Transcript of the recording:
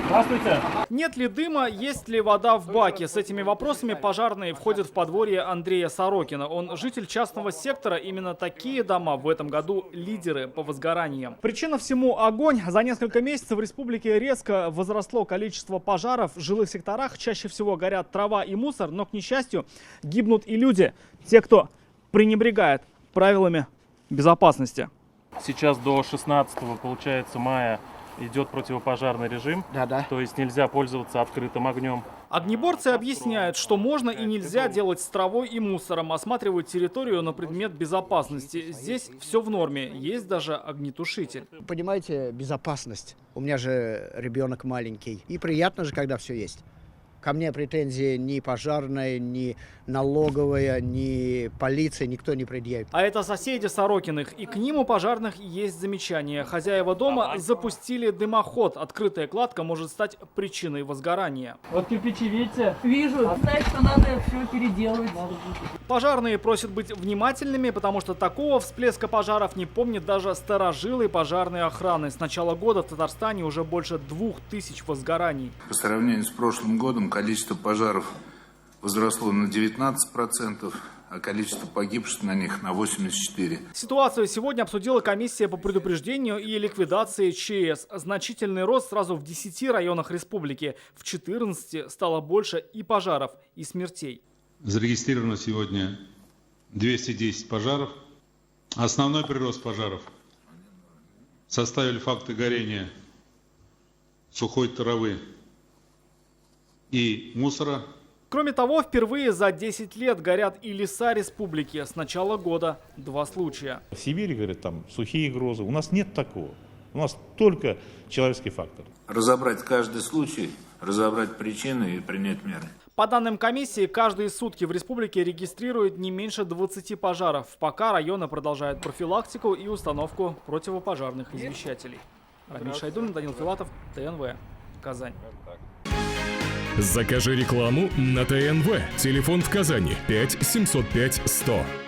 Здравствуйте. Нет ли дыма, есть ли вода в баке? С этими вопросами пожарные входят в подворье Андрея Сорокина. Он житель частного сектора. Именно такие дома в этом году лидеры по возгораниям. Причина всему — огонь. За несколько месяцев в республике резко возросло количество пожаров. В жилых секторах чаще всего горят трава и мусор, но, к несчастью, гибнут и люди. Те, кто пренебрегает правилами безопасности. Сейчас до 16 получается мая идет противопожарный режим, то есть нельзя пользоваться открытым огнем. Огнеборцы объясняют, что можно и нельзя делать с травой и мусором, осматривают территорию на предмет безопасности. Здесь все в норме, есть даже огнетушитель. Понимаете, безопасность. У меня же ребенок маленький. И приятно же, когда все есть. Ко мне претензии ни пожарная, ни налоговая, ни полиция, никто не предъявит. А это соседи Сорокиных, и к ним у пожарных есть замечания. Хозяева дома запустили дымоход. Открытая кладка может стать причиной возгорания. Вот кирпичи видите? Вижу. Знаешь, что надо все переделывать. Пожарные просят быть внимательными, потому что такого всплеска пожаров не помнят даже старожилы пожарной охраны. С начала года в Татарстане уже больше 2000 возгораний. По сравнению с прошлым годом количество пожаров возросло на 19%, а количество погибших на них на 84%. Ситуацию сегодня обсудила комиссия по предупреждению и ликвидации ЧС. Значительный рост сразу в 10 районах республики. В 14 стало больше и пожаров, и смертей. Зарегистрировано сегодня 210 пожаров. Основной прирост пожаров составили факты горения сухой травы и мусора. Кроме того, впервые за 10 лет горят и леса республики. С начала года 2 случая. В Сибири, говорят, там сухие грозы. У нас нет такого. У нас только человеческий фактор. Разобрать каждый случай, разобрать причины и принять меры. По данным комиссии, каждые сутки в республике регистрируют не меньше 20 пожаров. Пока районы продолжают профилактику и установку противопожарных извещателей. Рамиль Шайдуллин, Данил Филатов, ТНВ, Казань. Закажи рекламу на ТНВ. Телефон в Казани 5 705 100.